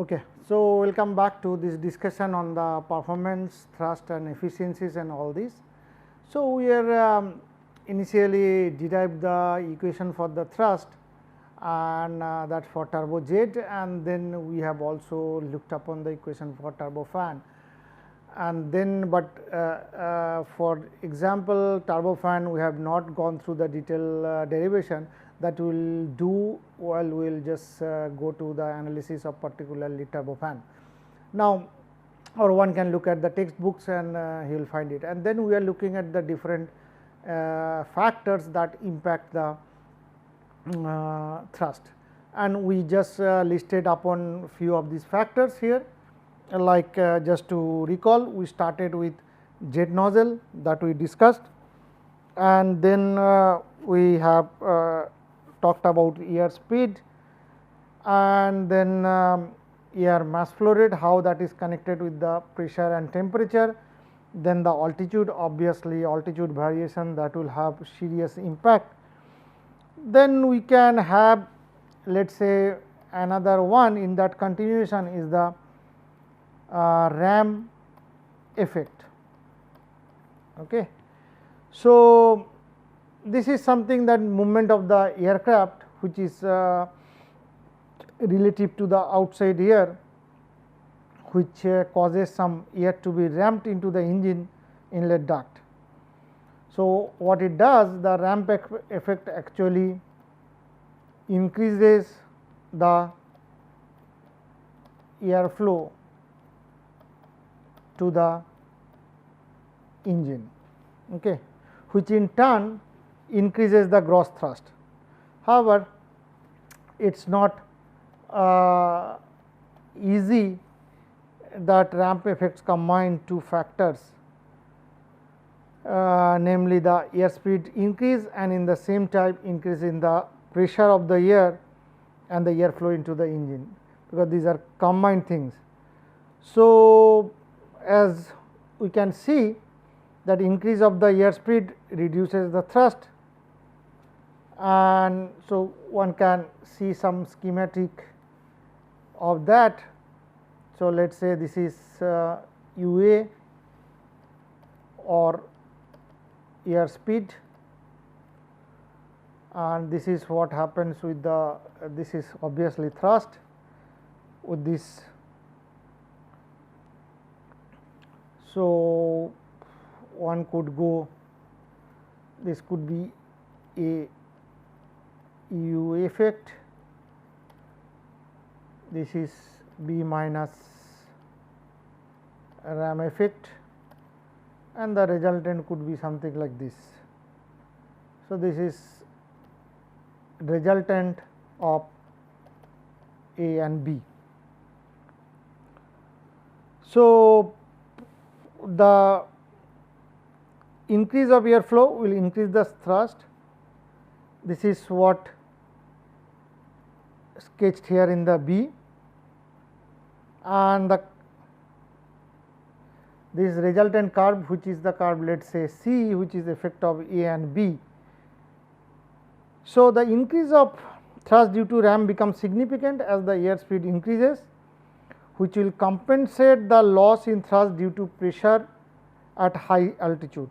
Okay, so welcome back to this discussion on the performance, thrust and efficiencies and all this. So, we are initially derived the equation for the thrust and that for turbojet, and then we have also looked upon the equation for turbofan, and then but for example turbofan we have not gone through the detailed derivation. That we will do while we will just go to the analysis of particularly turbofan. Now, or one can look at the textbooks and he will find it, and then we are looking at the different factors that impact the thrust, and we just listed upon few of these factors here. Like just to recall, we started with jet nozzle that we discussed, and then we have talked about air speed, and then air mass flow rate, how that is connected with the pressure and temperature. Then the altitude, obviously altitude variation that will have serious impact. Then we can have, let us say, another one in that continuation is the ram effect. Okay. So, this is something that movement of the aircraft which is relative to the outside air, which causes some air to be ramped into the engine inlet duct. So, what it does, the ramp effect actually increases the air flow to the engine, okay, which in turn increases the gross thrust. However, it is not easy that ramp effects combine two factors, namely the airspeed increase and in the same time increase in the pressure of the air and the air flow into the engine, because these are combined things. So, as we can see that increase of the airspeed reduces the thrust, and so one can see some schematic of that. So, let us say this is UA or airspeed, and this is what happens with the this is obviously thrust with this. So, one could go, this could be a U effect, this is B minus ram effect, and the resultant could be something like this. So, this is resultant of A and B. So, the increase of airflow will increase the thrust. This is what sketched here in the B, and this resultant curve, which is the curve let us say C, which is effect of A and B. So, the increase of thrust due to ram becomes significant as the airspeed increases, which will compensate the loss in thrust due to pressure at high altitude.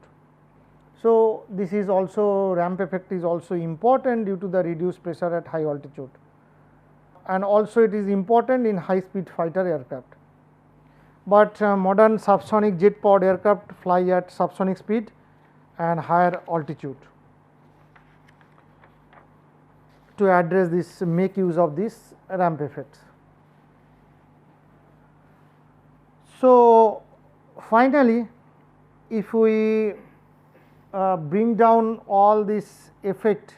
So, this is also ramp effect is also important due to the reduced pressure at high altitude, and also it is important in high speed fighter aircraft. But modern subsonic jet powered aircraft fly at subsonic speed and higher altitude. To address this, make use of this ramp effects. So, finally, if we bring down all these effects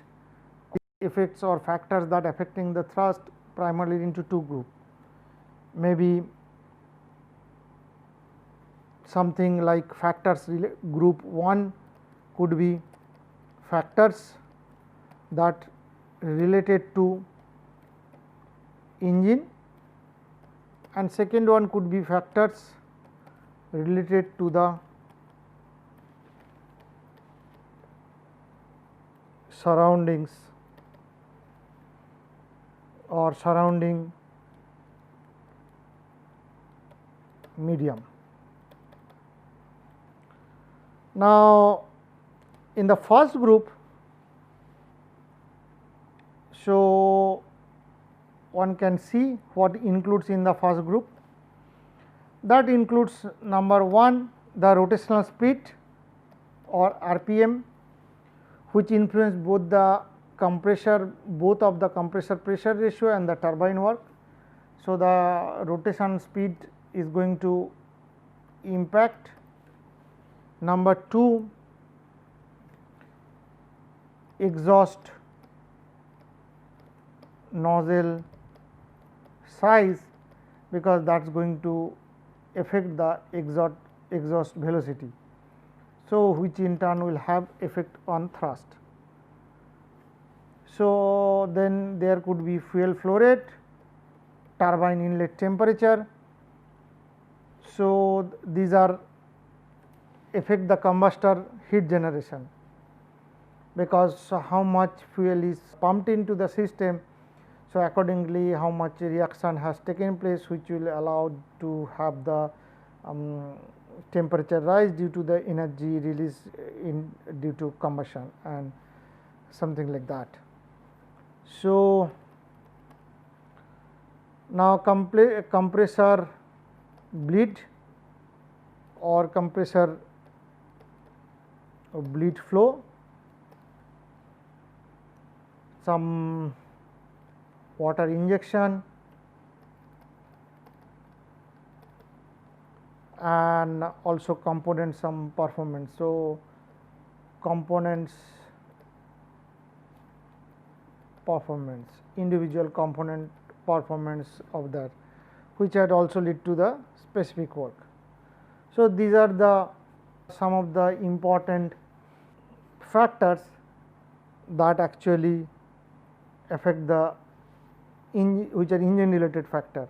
or factors that affecting the thrust primarily into two groups, maybe something like factors. Group 1 could be factors that related to engine, and second one could be factors related to the surroundings or surrounding medium. Now, in the first group, so one can see what includes in the first group. That includes number 1, the rotational speed or RPM, which influence both the compressor, both of the compressor pressure ratio and the turbine work. So, the rotation speed is going to impact. Number 2, exhaust nozzle size, because that is going to affect the exhaust velocity. So, which in turn will have effect on thrust. So, then there could be fuel flow rate, turbine inlet temperature. So, these are affect the combustor heat generation, because how much fuel is pumped into the system. So, accordingly how much reaction has taken place, which will allow to have the temperature rise due to the energy release in due to combustion and something like that. So, now compressor bleed or compressor bleed flow, some water injection, and also components some performance. So, components performance, individual component performance of that, which had also lead to the specific work. So, these are the some of the important factors that actually affect the which are engine related factor.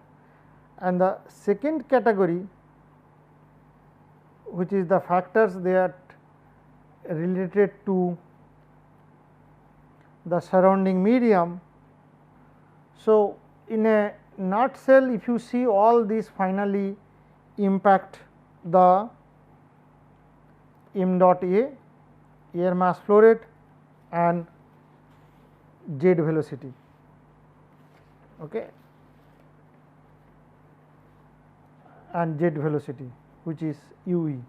And the second category, which is the factors that related to the surrounding medium. So, in a nutshell, if you see, all these finally impact the m dot A, air mass flow rate, and jet velocity. Okay, and jet velocity, which is UE.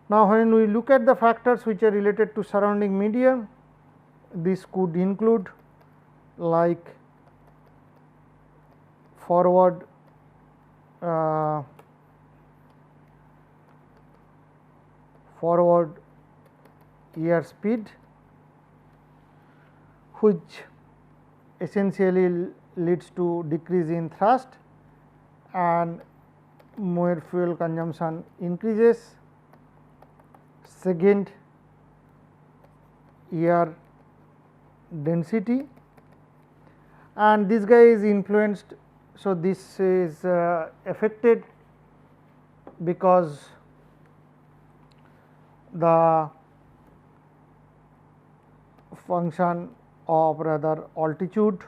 Now, when we look at the factors which are related to surrounding medium, this could include like forward air speed, which essentially leads to decrease in thrust and more fuel consumption increases. Second, air density, and this guy is influenced. So, this is affected because the function of rather altitude,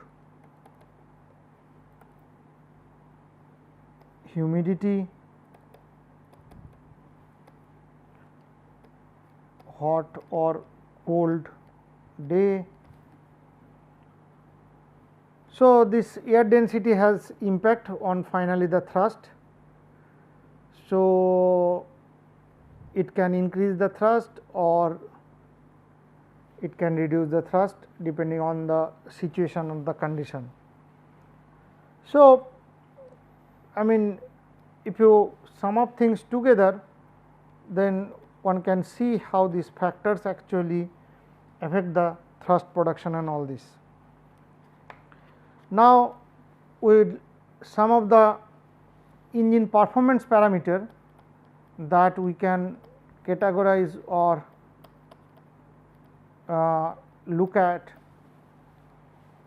humidity, hot or cold day. So, this air density has impact on finally the thrust. So, it can increase the thrust or it can reduce the thrust depending on the situation of the condition. So, I mean, if you sum up things together, then one can see how these factors actually affect the thrust production and all this. Now, with some of the engine performance parameter that we can categorize or look at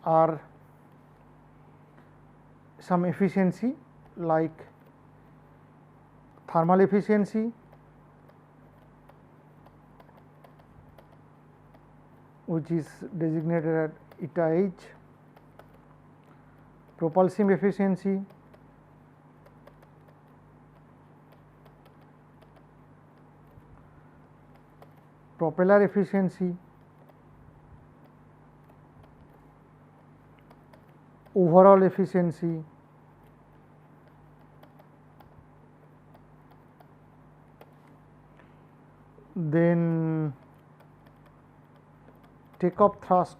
are some efficiency like thermal efficiency, which is designated at eta h, propulsive efficiency, propeller efficiency, overall efficiency, then takeoff thrust,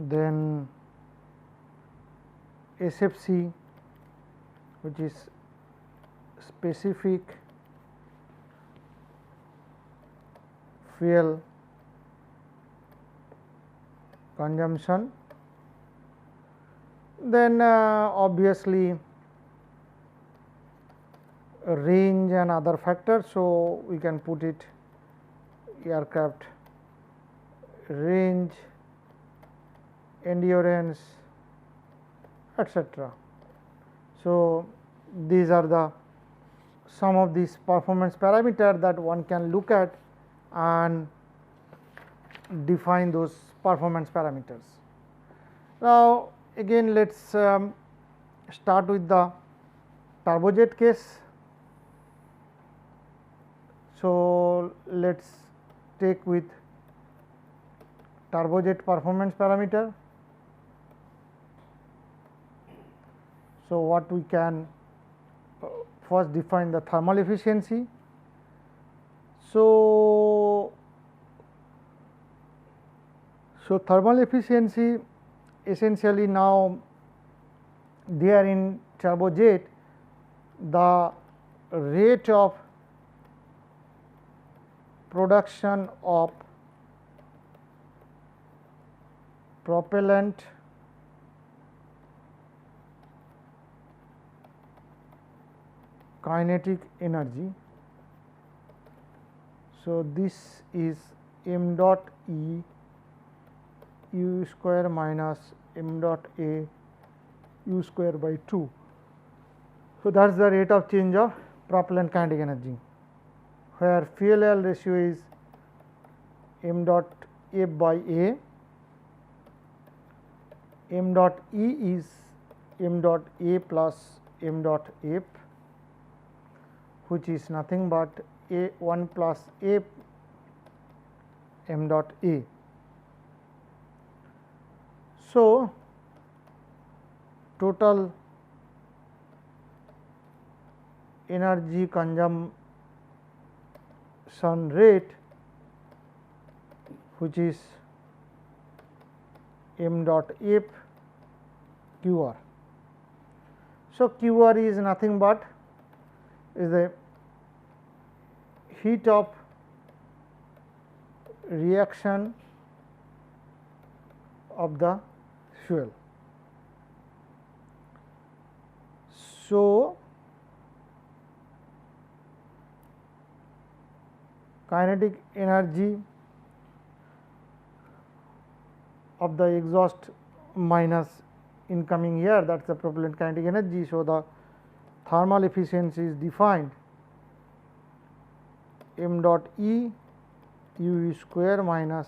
then SFC, which is specific fuel consumption, then obviously range and other factors. So, we can put it aircraft range, endurance, etc. So, these are the some of these performance parameters that one can look at and define those performance parameters. Now, again let us start with the turbojet case. So, let us take with turbojet performance parameter. So, what we can first define the thermal efficiency. So, thermal efficiency essentially now there in turbojet the rate of production of propellant kinetic energy. So, this is m dot E u square minus m dot A u square by 2. So, that is the rate of change of propellant kinetic energy, where fuel air ratio is m dot F by A, m dot E is m dot A plus m dot F, which is nothing but A 1 plus F m dot A. So, total energy consumption rate, which is m dot F Q R. So, Q R is nothing but is the heat of reaction of the fuel. So, kinetic energy of the exhaust minus incoming air, that is the propellant kinetic energy. So, the thermal efficiency is defined m dot E u square minus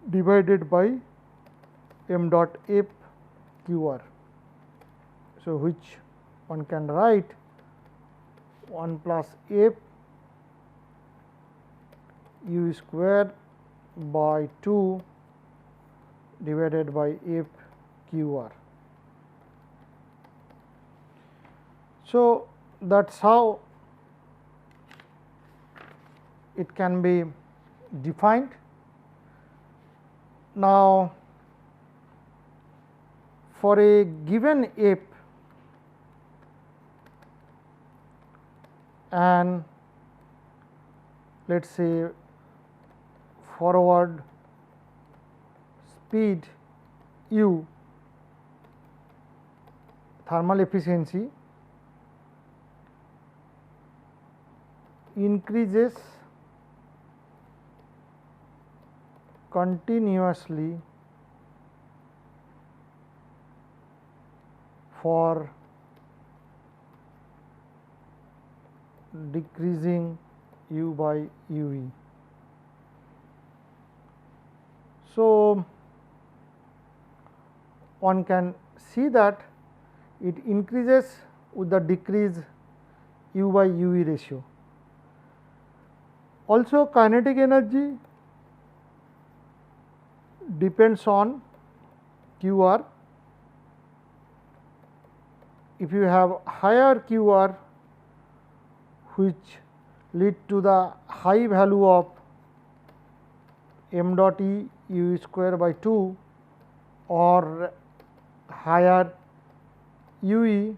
divided by m dot F Q R. So, which one can write 1 plus F u square by 2 divided by F Q R. So, that is how it can be defined. Now, for a given F and let us say forward speed u, thermal efficiency increases continuously for decreasing u by uv. So, one can see that it increases with the decrease u by uv ratio. Also, kinetic energy depends on QR. If you have higher QR, which lead to the high value of m dot E u square by 2 or higher UE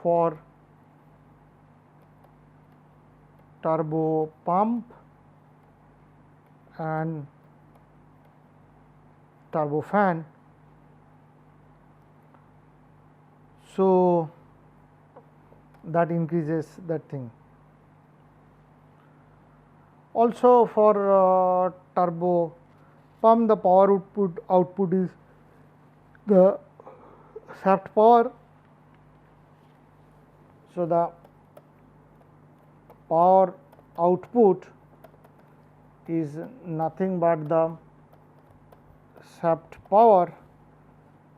for turbo pump and turbofan. So, that increases that thing. Also, for turbo pump, the power output is the shaft power. So, the power output is nothing but the shaft power,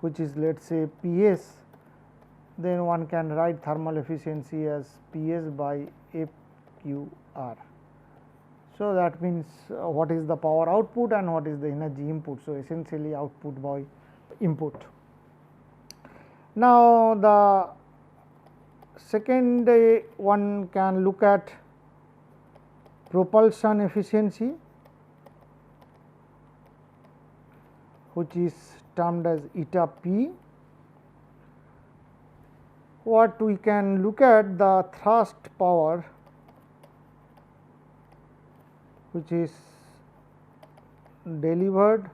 which is let us say PS. Then one can write thermal efficiency as PS by FQR. So, that means what is the power output and what is the energy input. So, essentially output by input. Now, the second one can look at propulsion efficiency, which is termed as eta P. What we can look at the thrust power, which is delivered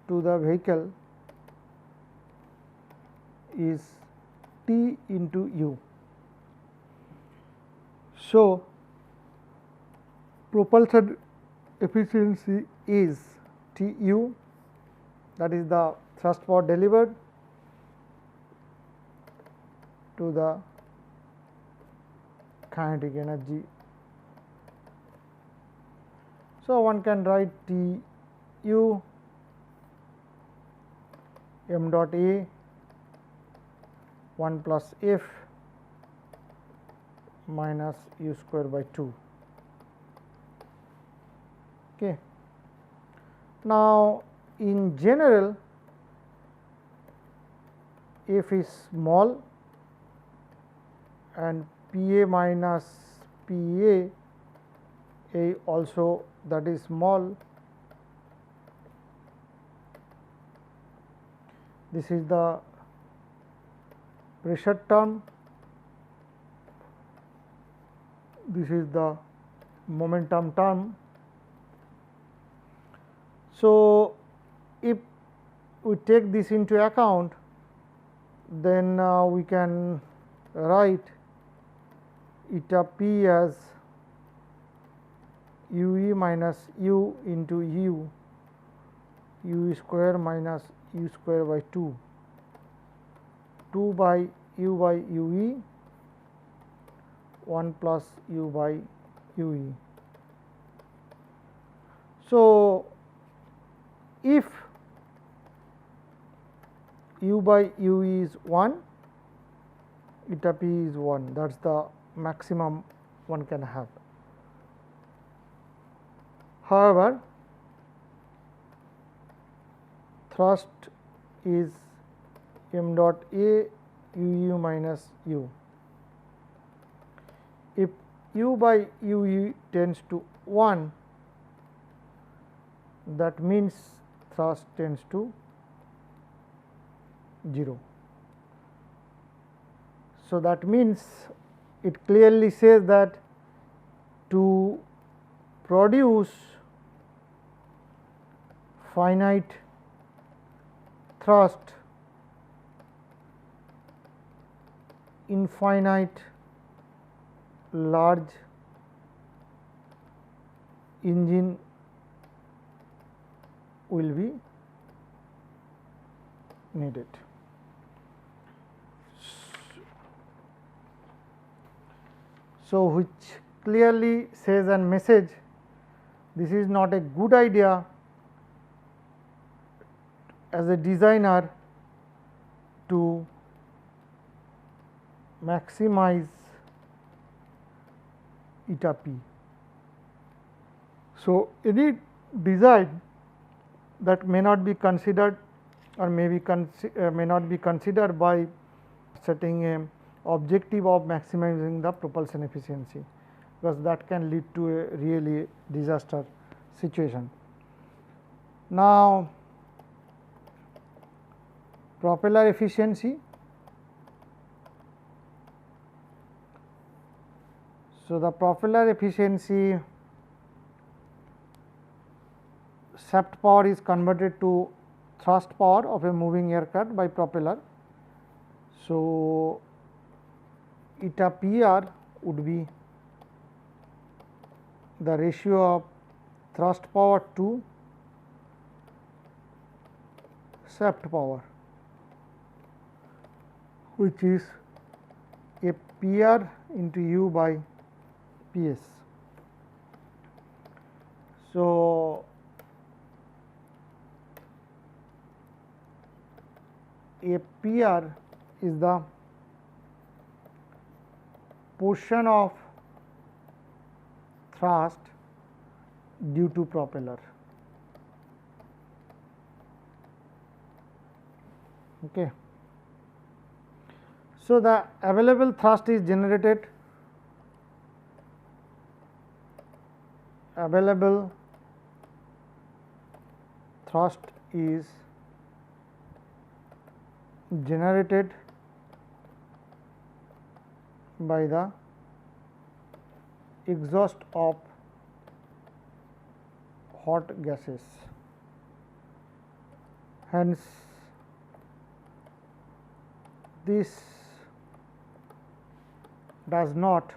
to the vehicle, is T into U. So, propulsion efficiency is T U, that is the thrust power delivered to the kinetic energy. So, one can write T U m dot A 1 plus F minus u square by 2. Okay. Now, in general, F is small and P A minus P A also that is small. This is the pressure term, this is the momentum term. So, if we take this into account, then we can write eta P as u e minus u into u square minus u square by 2 by u by u e 1 plus u by u e. So, if u by u e is 1, eta P is 1, that is the maximum one can have. However, thrust is m dot A u minus u. If u by u e tends to 1, that means thrust tends to 0. So, that means it clearly says that to produce finite thrust, infinite large engine will be needed. So, which clearly says a message, this is not a good idea as a designer to maximize eta p. So, any design that may not be considered or may not be considered by setting a objective of maximizing the propulsion efficiency, because that can lead to a really disaster situation. Now, propeller efficiency. So, the propeller efficiency, shaft power is converted to thrust power of a moving aircraft by propeller. So, eta PR would be the ratio of thrust power to shaft power, which is a PR into U by PS. So, a PR is the portion of thrust due to propeller. Okay. So, the available thrust is generated, available thrust is generated by the exhaust of hot gases. Hence, this does not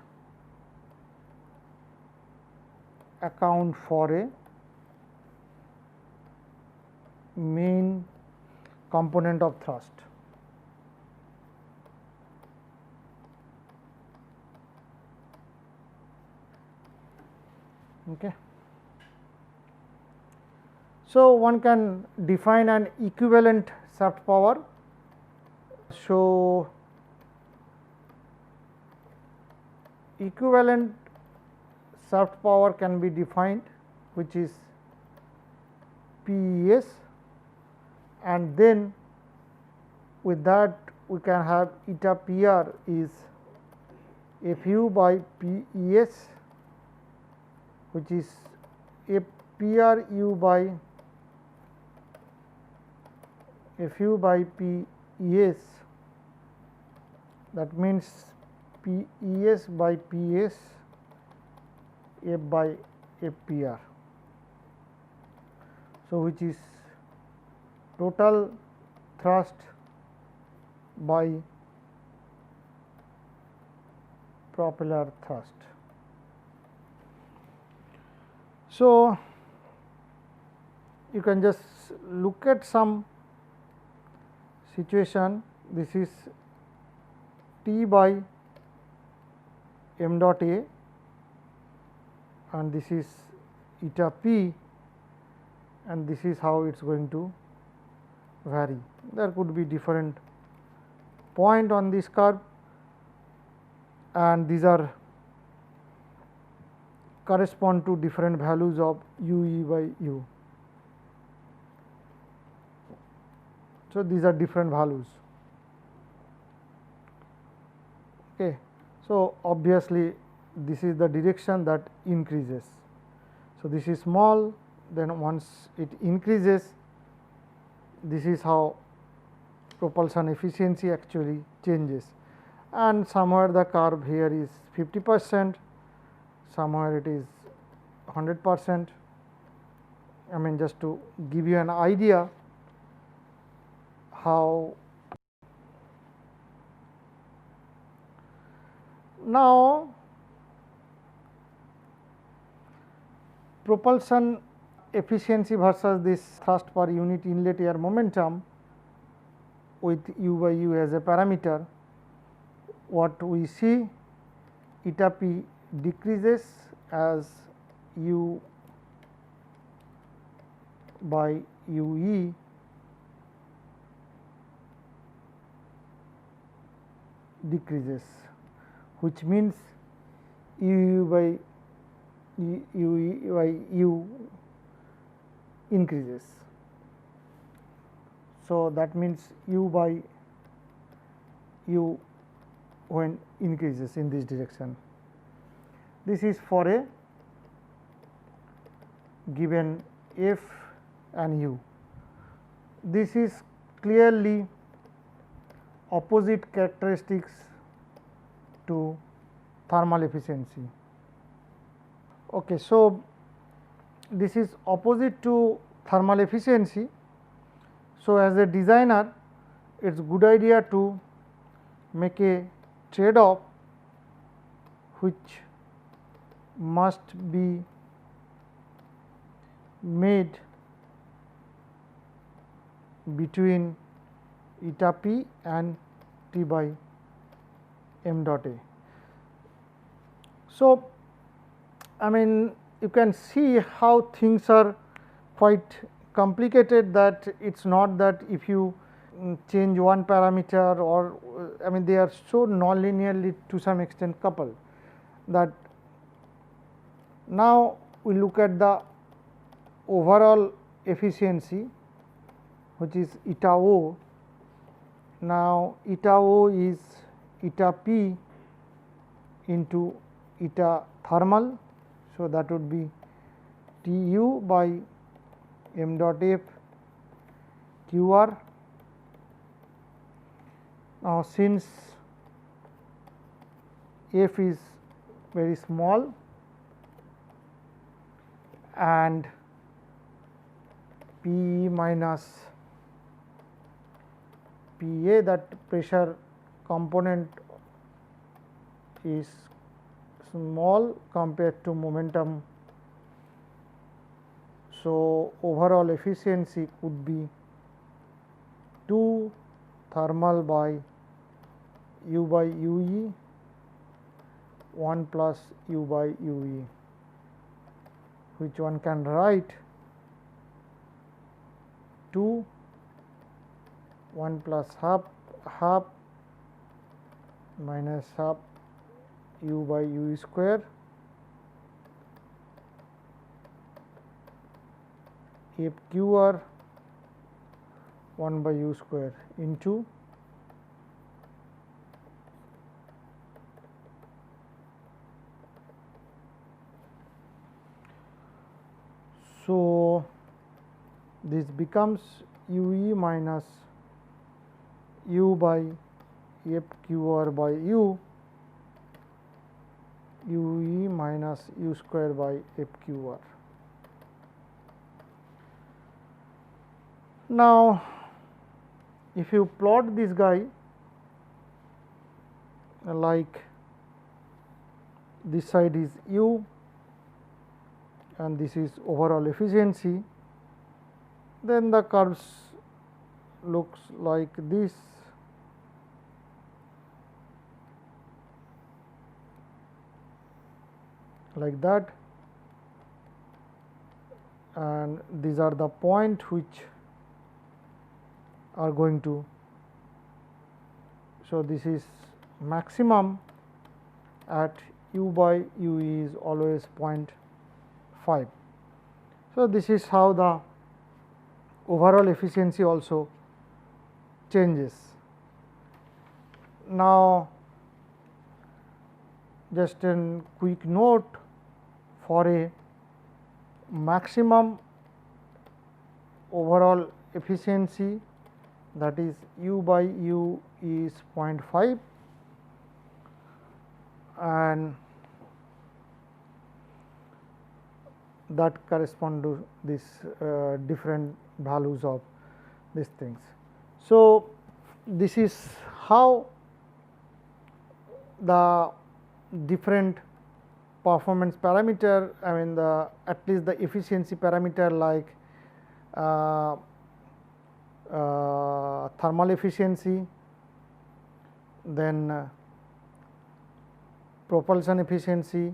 account for a main component of thrust. Okay. So, one can define an equivalent shaft power. So, equivalent shaft power can be defined, which is PES, and then with that we can have eta PR is FU by PES, which is a PRU by FU by PES. That means PES by PS F by FPR. So, which is total thrust by propeller thrust. So, you can just look at some situation. This is T by m dot A and this is eta p, and this is how it is going to vary. There could be different point on this curve, and these are correspond to different values of U E by U. So, these are different values. Okay. So, obviously, this is the direction that increases. So, this is small, then once it increases, this is how propulsion efficiency actually changes, and somewhere the curve here is 50%, somewhere it is 100%. I mean, just to give you an idea how. Now, propulsion efficiency versus this thrust per unit inlet air momentum with u by u as a parameter, what we see, eta p decreases as u by u e decreases, which means u by u increases. So, that means u by u when increases in this direction. This is for a given f and u. This is clearly opposite characteristics to thermal efficiency. Okay, so, this is opposite to thermal efficiency. So, as a designer, it is good idea to make a trade off which must be made between eta p and T by m dot a. So, I mean, you can see how things are quite complicated, that it is not that if you change one parameter, or I mean they are so non-linearly to some extent coupled, that now we look at the overall efficiency, which is eta o. Now, eta o is eta p into eta thermal. So, that would be T u by m dot f q r. Now, since f is very small and P e minus P a, that pressure component is small compared to momentum. So, overall efficiency could be 2 thermal by u by u e 1 plus u by u e, which one can write 2 1 plus half minus half u by u square f q r 1 by u square into so this becomes u e minus u by f q r by u e minus u square by f q r. Now, if you plot this guy like this side is u and this is overall efficiency, then the curves looks like this. Like that, and these are the point which are going to. So, this is maximum at u by u e is always 0.5. So, this is how the overall efficiency also changes. Now, just a quick note, for a maximum overall efficiency, that is u by u is 0.5 and that correspond to this different values of these things. So, this is how the different performance parameter, I mean at least the efficiency parameter like thermal efficiency, then propulsion efficiency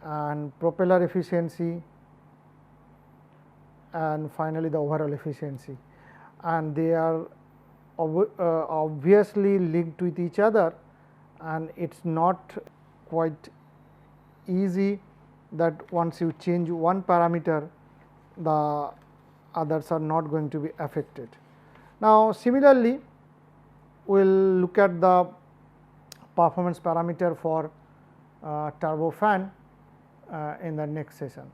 and propeller efficiency, and finally, the overall efficiency, and they are obviously linked with each other, and it is not quite easy that once you change one parameter, the others are not going to be affected. Now, similarly, we will look at the performance parameter for turbofan in the next session.